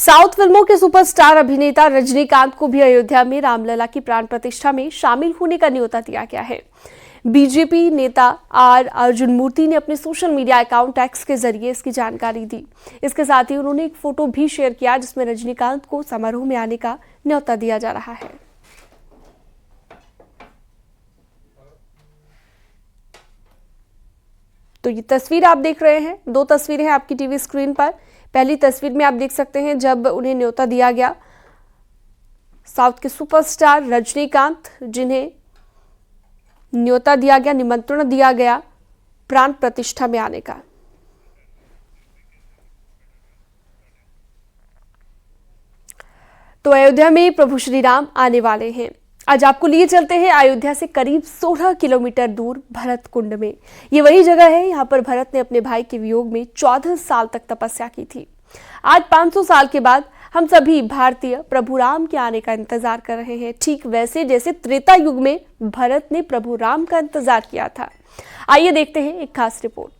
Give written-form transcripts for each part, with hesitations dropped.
South फिल्मों के superstar अभिनेता रजनीकांत को भी अयोध्या में रामलला की प्राण प्रतिष्ठा में शामिल होने का न्योता दिया गया है। बीजेपी नेता आर अर्जुन मूर्ति ने अपने सोशल मीडिया अकाउंट एक्स के जरिए इसकी जानकारी दी। इसके साथ ही उन्होंने एक फोटो भी शेयर किया जिसमें रजनीकांत को समारोह में आने का न्योता दिया जा रहा है। तो ये तस्वीर आप देख रहे हैं, दो तस्वीरें हैं आपकी टीवी स्क्रीन पर। पहली तस्वीर में आप देख सकते हैं जब उन्हें न्योता दिया गया, साउथ के सुपरस्टार रजनीकांत जिन्हें न्योता दिया गया, निमंत्रण दिया गया प्राण प्रतिष्ठा में आने का। तो अयोध्या में प्रभु श्री राम आने वाले हैं। आज आपको लिए चलते हैं अयोध्या से करीब 16 किलोमीटर दूर भरत कुंड में। ये वही जगह है, यहाँ पर भरत ने अपने भाई के वियोग में 14 साल तक तपस्या की थी। आज 500 साल के बाद हम सभी भारतीय प्रभु राम के आने का इंतजार कर रहे हैं, ठीक वैसे जैसे त्रेता युग में भरत ने प्रभु राम का इंतजार किया था। आइए देखते हैं एक खास रिपोर्ट।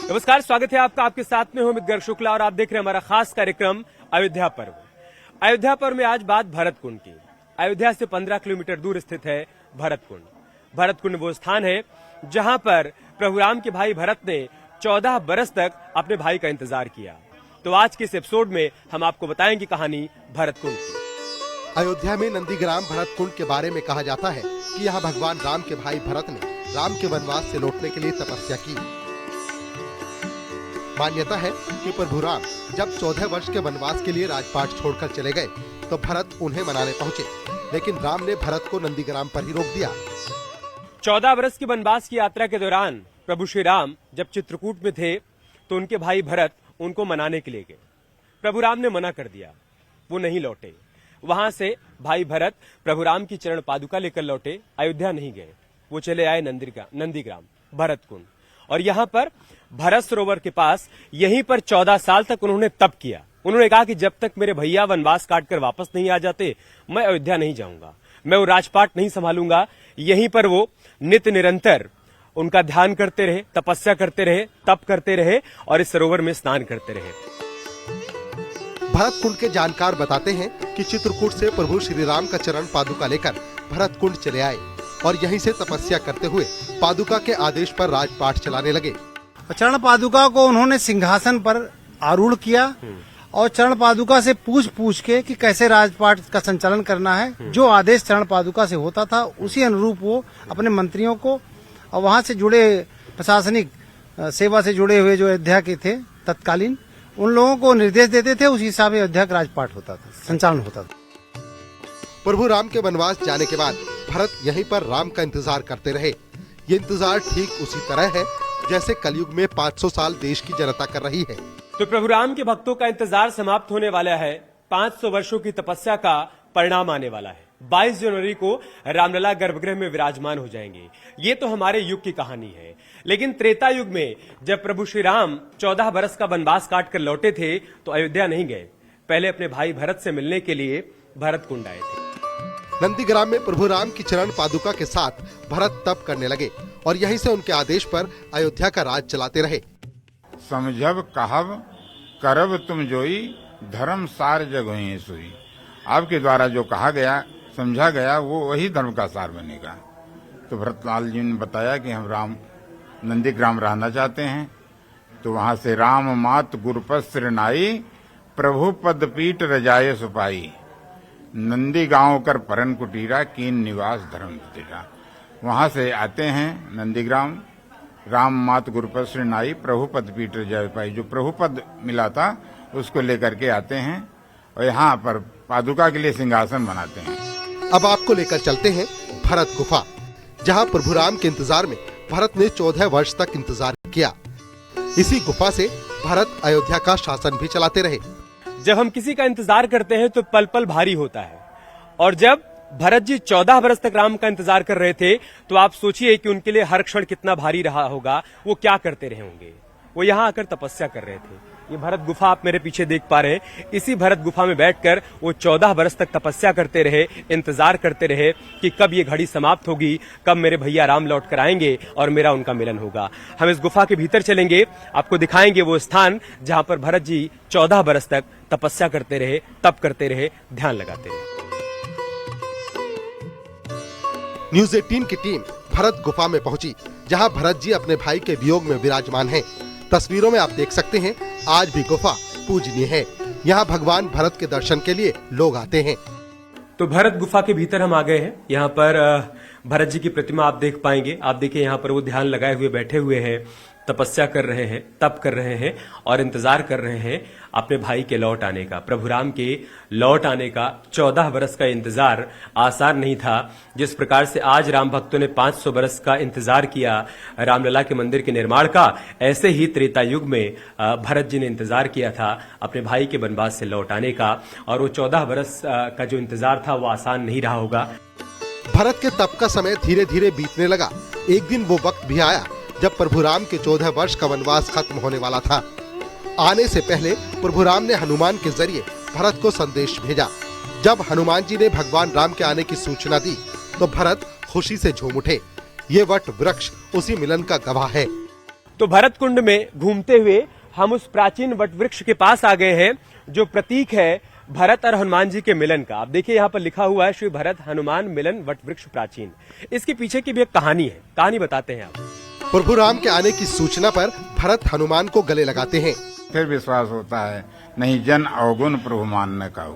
नमस्कार, स्वागत है आपका। आपके साथ में हूं अमित गर्ग शुक्ला और आप देख रहे हैं हमारा खास कार्यक्रम अयोध्या पर्व। अयोध्या पर्व में आज बात भरत कुंड की। अयोध्या से 15 किलोमीटर दूर स्थित है भरत कुंड। भरत कुंड वो स्थान है जहां पर प्रभु राम के भाई भरत ने 14 बरस तक अपने भाई का इंतजार किया। तो आज के इस एपिसोड में हम आपको बताएंगे कहानी भरत कुंड की। अयोध्या में नंदीग्राम भरत कुंड के बारे में कहा जाता है कि यहाँ भगवान राम के भाई भरत ने राम के वनवास से लौटने के लिए तपस्या की। मान्यता है कि प्रभु राम जब 14 वर्ष के वनवास के लिए राजपाट छोड़कर चले गए तो भरत उन्हें मनाने पहुंचे, लेकिन राम ने भरत को नंदीग्राम पर ही रोक दिया। 14 वर्ष की वनवास की यात्रा के दौरान प्रभु श्री राम जब चित्रकूट में थे तो उनके भाई भरत उनको मनाने के लिए गए। प्रभु राम ने मना कर दिया, वो नहीं लौटे। वहां से भाई भरत प्रभु राम की चरण पादुका लेकर लौटे, अयोध्या नहीं गए। वो चले आए नंदीग्राम भरत कुंड, और यहाँ पर भरत सरोवर के पास यहीं पर 14 साल तक उन्होंने तप किया। उन्होंने कहा कि जब तक मेरे भैया वनवास काटकर वापस नहीं आ जाते मैं अयोध्या नहीं जाऊंगा, मैं वो राजपाट नहीं संभालूंगा। यहीं पर वो नित्य निरंतर उनका ध्यान करते रहे, तपस्या करते रहे, तप करते रहे और इस सरोवर में स्नान करते रहे। भरत कुंड के जानकार बताते हैं कि चित्रकूट से प्रभु श्री राम का चरण पादुका लेकर भरत कुंड चले आए और यहीं से तपस्या करते हुए पादुका के आदेश पर राजपाट चलाने लगे। चरण पादुका को उन्होंने सिंहासन पर आरूढ़ किया और चरण पादुका से पूछ के कि कैसे राजपाट का संचालन करना है। जो आदेश चरण पादुका से होता था उसी अनुरूप वो अपने मंत्रियों को और वहां से जुड़े प्रशासनिक सेवा से जुड़े हुए जो अयोध्या के थे तत्कालीन, उन लोगों को निर्देश देते थे। उसी हिसाब से अयोध्या का राजपाट होता था, संचालन होता था। प्रभु राम के वनवास जाने के बाद भरत यहीं पर राम का इंतजार करते रहे। ये इंतजार ठीक उसी तरह है जैसे कलयुग में 500 साल देश की जनता कर रही है। तो प्रभु राम के भक्तों का इंतजार समाप्त होने वाला है। 500 वर्षों की तपस्या का परिणाम आने वाला है। 22 जनवरी को रामलला गर्भगृह में विराजमान हो जाएंगे। ये तो हमारे युग की कहानी है, लेकिन त्रेता युग में जब प्रभु श्री राम 14 बरस का वनवास काट कर लौटे थे तो अयोध्या नहीं गए। पहले अपने भाई भरत से मिलने के लिए भरत कुंड आए थे। नंदीग्राम में प्रभु राम की चरण पादुका के साथ भरत तप करने लगे और यहीं से उनके आदेश पर अयोध्या का राज चलाते रहे। समझब कहब करब तुम जोई धर्म सार जग होई सोई। आपके द्वारा जो कहा गया, समझा गया, वो वही धर्म का सार बनेगा। तो भरतलाल जी ने बताया कि हम राम नंदीग्राम रहना चाहते हैं। तो वहां से राम मात गुरुपत सिरनाई प्रभु पद पीठ रजाए सुपाई नंदी गांव कर परन कुटीरा कीन निवास धर्म तेरा। वहां से आते हैं नंदीग्राम, राम मात गुरुपद श्रीनाई प्रभु पद पीठ रजाए सुपाई, जो प्रभु पद मिला था उसको लेकर के आते हैं और यहाँ पर पादुका के लिए सिंहासन बनाते हैं। अब आपको लेकर चलते हैं भरत गुफा, जहाँ प्रभु राम के इंतजार में भरत ने 14 वर्ष तक इंतजार किया। इसी गुफा से भरत अयोध्या का शासन भी चलाते रहे। जब हम किसी का इंतजार करते हैं तो पल पल भारी होता है, और जब भरत जी 14 बरस तक राम का इंतजार कर रहे थे, तो आप सोचिए कि उनके लिए हर क्षण कितना भारी रहा होगा। वो क्या करते रहे होंगे? वो यहाँ आकर तपस्या कर रहे थे। ये भरत गुफा आप मेरे पीछे देख पा रहे हैं। इसी भरत गुफा में बैठकर वो 14 बरस तक तपस्या करते रहे, इंतजार करते रहे कि कब ये घड़ी समाप्त होगी, कब मेरे भैया राम लौट कर आएंगे और मेरा उनका मिलन होगा। हम इस गुफा के भीतर चलेंगे, आपको दिखाएंगे वो स्थान जहां पर भरत जी 14 बरस तक तपस्या करते रहे, तप करते रहे, ध्यान लगाते रहे। न्यूज 18 की टीम भरत गुफा में पहुंची, जहां भरत जी अपने भाई के वियोग में विराजमान हैं। तस्वीरों में आप देख सकते हैं, आज भी गुफा पूजनीय है। यहाँ भगवान भरत के दर्शन के लिए लोग आते हैं। तो भरत गुफा के भीतर हम आ गए हैं। यहाँ पर भरत जी की प्रतिमा आप देख पाएंगे। आप देखिए यहाँ पर वो ध्यान लगाए हुए बैठे हुए हैं, तपस्या कर रहे हैं, तप कर रहे हैं और इंतजार कर रहे हैं अपने भाई के लौट आने का, प्रभु राम के लौट आने का। 14 बरस का इंतजार आसान नहीं था। जिस प्रकार से आज राम भक्तों ने 500 बरस का इंतजार किया रामलला के मंदिर के निर्माण का, ऐसे ही त्रेता युग में भरत जी ने इंतजार किया था अपने भाई के वनवास से लौट आने का। और वो 14 बरस का जो इंतजार था वो आसान नहीं रहा होगा। भरत के तप का समय धीरे धीरे बीतने लगा। एक दिन वो वक्त भी आया जब प्रभु राम के 14 वर्ष का वनवास खत्म होने वाला था। आने से पहले प्रभु राम ने हनुमान के जरिए भरत को संदेश भेजा। जब हनुमान जी ने भगवान राम के आने की सूचना दी तो भरत खुशी से झूम उठे। ये वट वृक्ष उसी मिलन का गवाह है। तो भरत कुंड में घूमते हुए हम उस प्राचीन वट वृक्ष के पास आ गए हैं, जो प्रतीक है भरत और हनुमान जी के मिलन का। आप देखिए यहाँ पर लिखा हुआ है श्री भरत हनुमान मिलन वट वृक्ष प्राचीन। इसके पीछे की भी एक कहानी है, कहानी बताते हैं आप। प्रभु राम के आने की सूचना पर भरत हनुमान को गले लगाते हैं। फिर विश्वास होता है, नहीं जन अवगुण प्रभु मान न काऊ।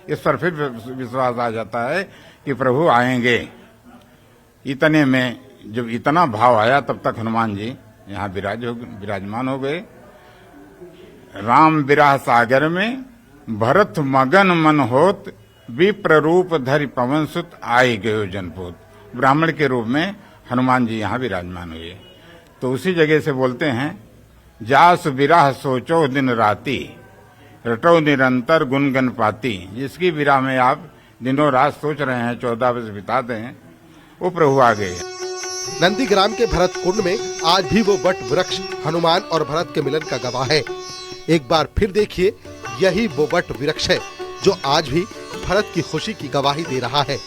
इस पर फिर विश्वास आ जाता है कि प्रभु आएंगे। इतने में जब इतना भाव आया तब तक हनुमान जी यहाँ विराजमान हो गए। राम विराह सागर में भरत मगन मन होत, विप्र रूप धरि पवन सुत आए गयो जनपोत। ब्राह्मण के रूप में हनुमान जी यहाँ विराजमान हुए। तो उसी जगह से बोलते हैं, जास विराह सोचो दिन राती, रटो निरंतर गुनगन पाती। जिसकी विराह में आप दिनों रात सोच रहे हैं, 14 वर्ष बिताते हैं, वो प्रभु आ गए। नंदीग्राम के भरत कुंड में आज भी वो वट वृक्ष हनुमान और भरत के मिलन का गवाह है। एक बार फिर देखिए, यही वो वट वृक्ष है जो आज भी भरत की खुशी की गवाही दे रहा है।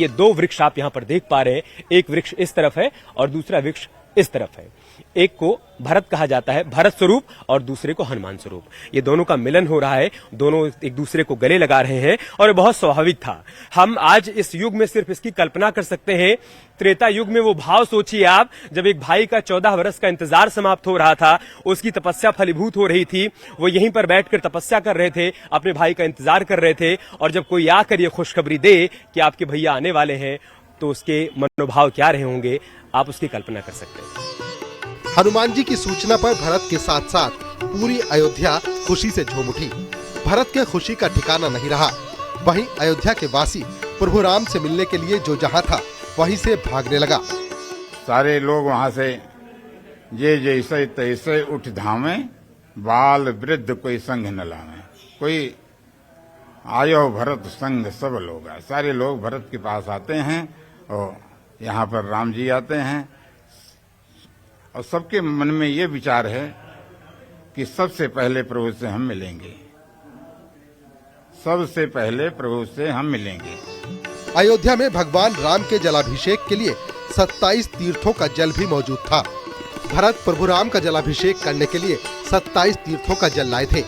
ये दो वृक्ष आप यहाँ पर देख पा रहे हैं, एक वृक्ष इस तरफ है और दूसरा वृक्ष इस तरफ है। एक को भरत कहा जाता है, भरत स्वरूप, और दूसरे को हनुमान स्वरूप। ये दोनों का मिलन हो रहा है, दोनों एक दूसरे को गले लगा रहे हैं और ये बहुत स्वाभाविक था। हम आज इस युग में सिर्फ इसकी कल्पना कर सकते हैं। त्रेता युग में वो भाव सोचिए आप, जब एक भाई का 14 वर्ष का इंतजार समाप्त हो रहा था, उसकी तपस्या फलीभूत हो रही थी, वो यहीं पर बैठकर तपस्या कर रहे थे, अपने भाई का इंतजार कर रहे थे, और जब कोई आकर ये खुशखबरी दे कि आपके भैया आने वाले हैं, तो उसके मनोभाव क्या रहे होंगे, आप उसकी कल्पना कर सकते हैं। हनुमान जी की सूचना पर भरत के साथ साथ पूरी अयोध्या खुशी से झूम उठी। भरत के खुशी का ठिकाना नहीं रहा। वहीं अयोध्या के वासी प्रभु राम से मिलने के लिए जो जहां था वहीं से भागने लगा। सारे लोग वहां से ये जैसे तैसे उठ धामे, बाल वृद्ध कोई संग न लावे। कोई आयो भरत संग सब लोग। सारे लोग भरत के पास आते हैं और यहाँ पर राम जी आते हैं, और सबके मन में ये विचार है कि सबसे पहले प्रभु से हम मिलेंगे, सबसे पहले प्रभु से हम मिलेंगे। अयोध्या में भगवान राम के जलाभिषेक के लिए 27 तीर्थों का जल भी मौजूद था। भरत प्रभु राम का जलाभिषेक करने के लिए 27 तीर्थों का जल लाए थे,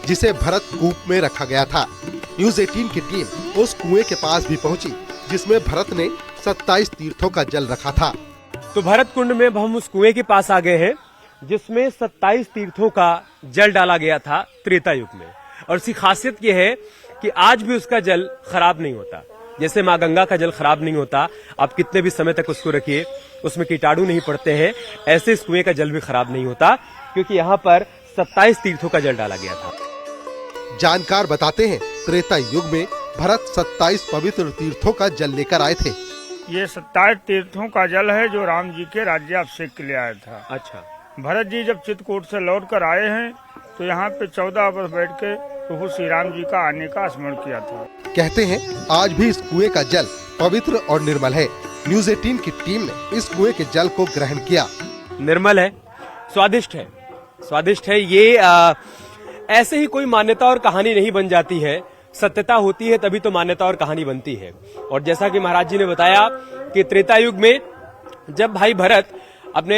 जिसे भरत कूप में रखा गया था। न्यूज 18 की टीम उस कुएं के पास भी पहुंची, जिसमें भरत ने 27 तीर्थों का जल रखा था। तो भरत कुंड में हम उस कुएं के पास आ गए हैं, जिसमें 27 तीर्थों का जल डाला गया था त्रेता युग में। और इसकी खासियत यह है कि आज भी उसका जल खराब नहीं होता। जैसे माँ गंगा का जल खराब नहीं होता, आप कितने भी समय तक उसको रखिए, उसमें कीटाणु नहीं पड़ते हैं, ऐसे इस कुएं का जल भी खराब नहीं होता, क्योंकि यहाँ पर 27 तीर्थों का जल डाला गया था। जानकार बताते हैं, त्रेता युग में भरत 27 पवित्र तीर्थों का जल लेकर आए थे। ये 27 तीर्थों का जल है जो राम जी के राज्याभिषेक के लिए आया था। अच्छा। भरत जी जब चित्रकूट से लौट कर आए हैं तो यहाँ पे 14 वर्ष बैठ के प्रभु श्री राम जी का आने का स्मरण किया था। कहते हैं आज भी इस कुएं का जल पवित्र और निर्मल है। न्यूज़ 18 की टीम ने इस कुएं के जल को ग्रहण किया। निर्मल है, स्वादिष्ट है, स्वादिष्ट है। ये ऐसे ही कोई मान्यता और कहानी नहीं बन जाती है, सत्यता होती है तभी तो मान्यता और कहानी बनती है। और जैसा कि महाराज जी ने बताया कि त्रेता युग में जब भाई भरत अपने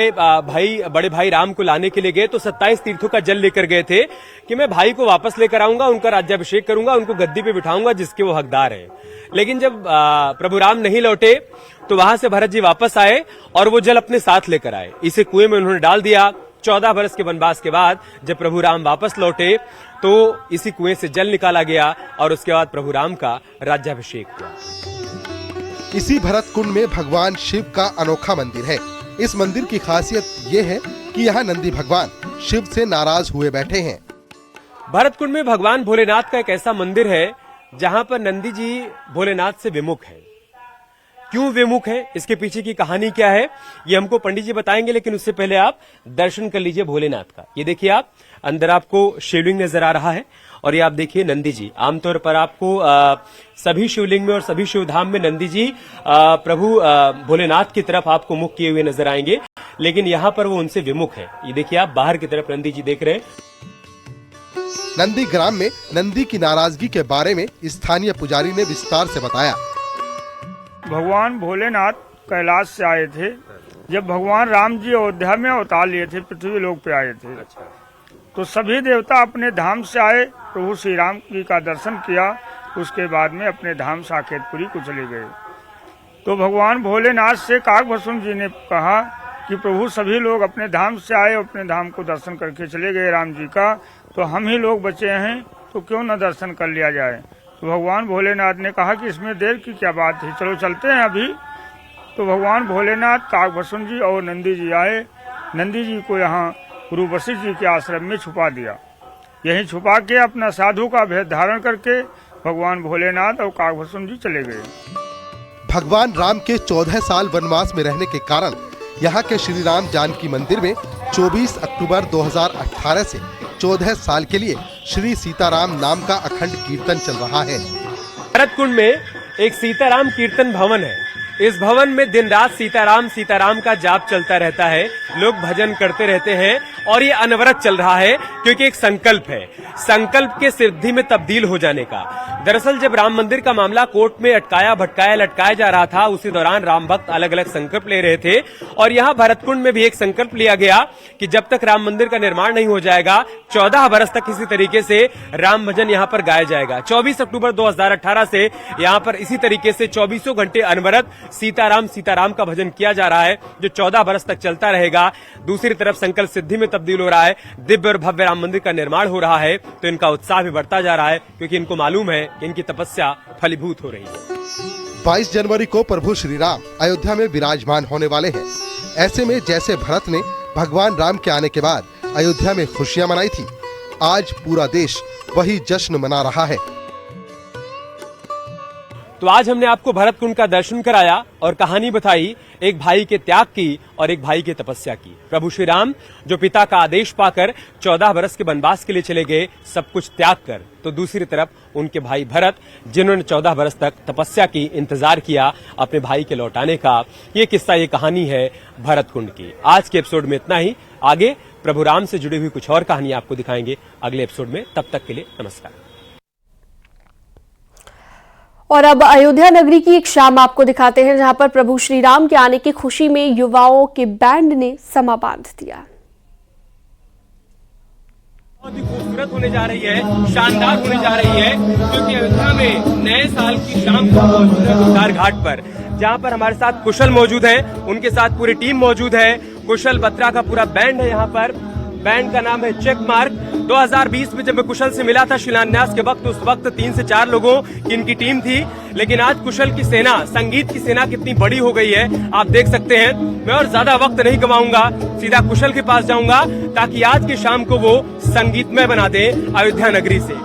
बड़े भाई राम को लाने के लिए गए तो 27 तीर्थों का जल लेकर गए थे कि मैं भाई को वापस लेकर आऊंगा, उनका राज्याभिषेक करूंगा, उनको गद्दी पे बिठाऊंगा जिसके वो हकदार हैं। लेकिन जब प्रभु राम नहीं लौटे तो वहां से भरत जी वापस आए और वो जल अपने साथ लेकर आए। इसे कुएं में उन्होंने डाल दिया। 14 वर्ष के वनवास के बाद जब प्रभु राम वापस लौटे तो इसी कुएं से जल निकाला गया और उसके बाद प्रभु राम का राज्याभिषेक हुआ। इसी भरत कुंड में भगवान शिव का अनोखा मंदिर है। इस मंदिर की खासियत ये है कि यहाँ नंदी भगवान शिव से नाराज हुए बैठे हैं। भरत कुंड में भगवान भोलेनाथ का एक ऐसा मंदिर है जहां पर नंदी जी भोलेनाथ से विमुख है। क्यों विमुख है, इसके पीछे की कहानी क्या है, ये हमको पंडित जी बताएंगे। लेकिन उससे पहले आप दर्शन कर लीजिए भोलेनाथ का। ये देखिए, आप अंदर आपको शिवलिंग नजर आ रहा है और ये आप देखिए नंदी जी। आमतौर पर आपको सभी शिवलिंग में और सभी शिवधाम में नंदी जी प्रभु भोलेनाथ की तरफ आपको मुख किए हुए नजर आएंगे, लेकिन यहाँ पर वो उनसे विमुख है। ये देखिए, आप बाहर की तरफ नंदी जी देख रहे हैं। नंदी ग्राम में नंदी की नाराजगी के बारे में स्थानीय पुजारी ने विस्तार से बताया। भगवान भोलेनाथ कैलाश से आए थे जब भगवान राम जी अयोध्या में अवतार लिए थे, पृथ्वी लोक पे आए थे। तो सभी देवता अपने धाम से आए, प्रभु श्री राम जी का दर्शन किया, उसके बाद में अपने धाम साकेतपुरी को चले गए। तो भगवान भोलेनाथ से काकभस्म जी ने कहा कि प्रभु सभी लोग अपने धाम से आए, अपने धाम को दर्शन करके चले गए राम जी का, तो हम ही लोग बचे हैं, तो क्यों न दर्शन कर लिया जाए। तो भगवान भोलेनाथ ने कहा कि इसमें देर की क्या बात है, चलो चलते हैं अभी। तो भगवान भोलेनाथ, काकभस्म जी और नंदी जी आए। नंदी जी को यहाँ गुरु वशिष्ठ जी के आश्रम में छुपा दिया। यहीं छुपा के अपना साधु का भेद धारण करके भगवान भोलेनाथ और काकभस्म जी चले गए। भगवान राम के 14 साल वनवास में रहने के कारण यहाँ के श्री राम जानकी मंदिर में 24 अक्टूबर 2018 से 14 साल के लिए श्री सीताराम नाम का अखंड कीर्तन चल रहा है। भरत कुंड में एक सीताराम कीर्तन भवन है। इस भवन में दिन रात सीताराम सीताराम का जाप चलता रहता है, लोग भजन करते रहते हैं और ये अनवरत चल रहा है क्योंकि एक संकल्प है, संकल्प के सिद्धि में तब्दील हो जाने का। दरअसल जब राम मंदिर का मामला कोर्ट में अटकाया भटकाया लटकाया जा रहा था, उसी दौरान राम भक्त अलग अलग संकल्प ले रहे थे और यहाँ भरतकुंड में भी एक संकल्प लिया गया कि जब तक राम मंदिर का निर्माण नहीं हो जाएगा 14 वर्ष तक इसी तरीके से राम भजन यहाँ पर गाया जाएगा। 24 अक्टूबर 2018 से यहाँ पर इसी तरीके से 24 घंटे अनवरत सीताराम सीताराम का भजन किया जा रहा है, जो 14 वर्ष तक चलता रहेगा। दूसरी तरफ संकल्प सिद्धि में तब्दील हो रहा है, दिव्य और भव्य राम मंदिर का निर्माण हो रहा है, तो इनका उत्साह भी बढ़ता जा रहा है क्योंकि इनको मालूम है कि इनकी तपस्या फलीभूत हो रही है। 22 जनवरी को प्रभु श्री राम अयोध्या में विराजमान होने वाले हैं। ऐसे में जैसे भरत ने भगवान राम के आने के बाद अयोध्या में खुशियां मनाई थी, आज पूरा देश वही जश्न मना रहा है। तो आज हमने आपको भरत कुंड का दर्शन कराया और कहानी बताई, एक भाई के त्याग की और एक भाई की तपस्या की। प्रभु श्री राम जो पिता का आदेश पाकर 14 वर्ष के वनवास के लिए चले गए, सब कुछ त्याग कर, तो दूसरी तरफ उनके भाई भरत जिन्होंने 14 वर्ष तक तपस्या की, इंतजार किया अपने भाई के लौटाने का। ये किस्सा, ये कहानी है भरत कुंड की। आज के एपिसोड में इतना ही। आगे प्रभु राम से जुड़ी हुई कुछ और कहानी आपको दिखाएंगे अगले एपिसोड में। तब तक के लिए नमस्कार। और अब अयोध्या नगरी की एक शाम आपको दिखाते हैं जहां पर प्रभु श्री राम के आने की खुशी में युवाओं के बैंड ने समा बांध दिया। बहुत ही खूबसूरत होने जा रही है, शानदार होने जा रही है, क्योंकि अयोध्या में नए साल की शाम को मौजूद है गुलजार घाट पर, जहां पर हमारे साथ कुशल मौजूद है, उनके साथ पूरी टीम मौजूद है। कुशल बत्रा का पूरा बैंड है यहाँ पर। बैंड का नाम है चेक मार्क। 2020 में जब मैं कुशल से मिला था शिलान्यास के वक्त, उस वक्त 3 से 4 लोगों की इनकी टीम थी, लेकिन आज कुशल की सेना, संगीत की सेना कितनी बड़ी हो गई है आप देख सकते हैं। मैं और ज्यादा वक्त नहीं गवाऊंगा, सीधा कुशल के पास जाऊंगा ताकि आज की शाम को वो संगीतमय बना दे अयोध्या नगरी से।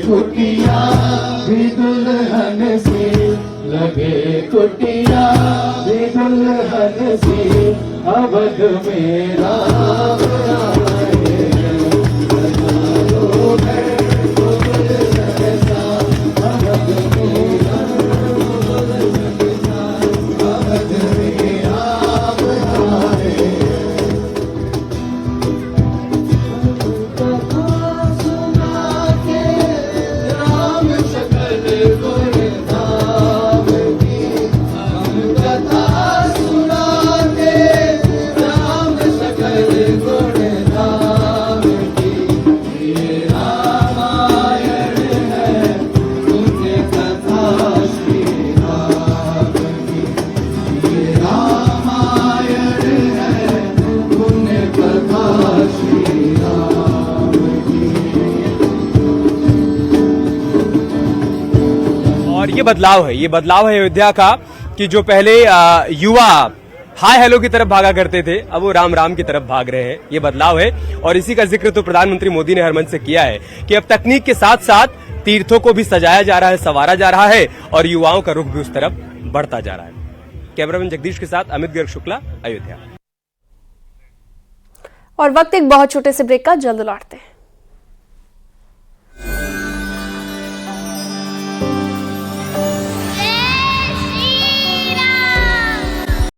कुटिया भी दुल्हन सी लगे, कुटिया भी दुल्हन सी अवध में राम आए हैं। लगा लो घर को दुल्हन सा, अवध में दुल्हन सा, अवध में राम आए हैं। और ये बदलाव है अयोध्या का कि जो पहले युवा हाय हेलो की तरफ भागा करते थे, अब वो राम राम की तरफ भाग रहे हैं। ये बदलाव है और इसी का जिक्र तो प्रधानमंत्री मोदी ने हर मंच से किया है कि अब तकनीक के साथ साथ तीर्थों को भी सजाया जा रहा है, संवारा जा रहा है और युवाओं का रुख भी उस तरफ बढ़ता जा रहा है। कैमरामैन जगदीश के साथ अमित गर्ग शुक्ला, अयोध्या। और वक्त एक बहुत छोटे से ब्रेक का, जल्द लौटते हैं।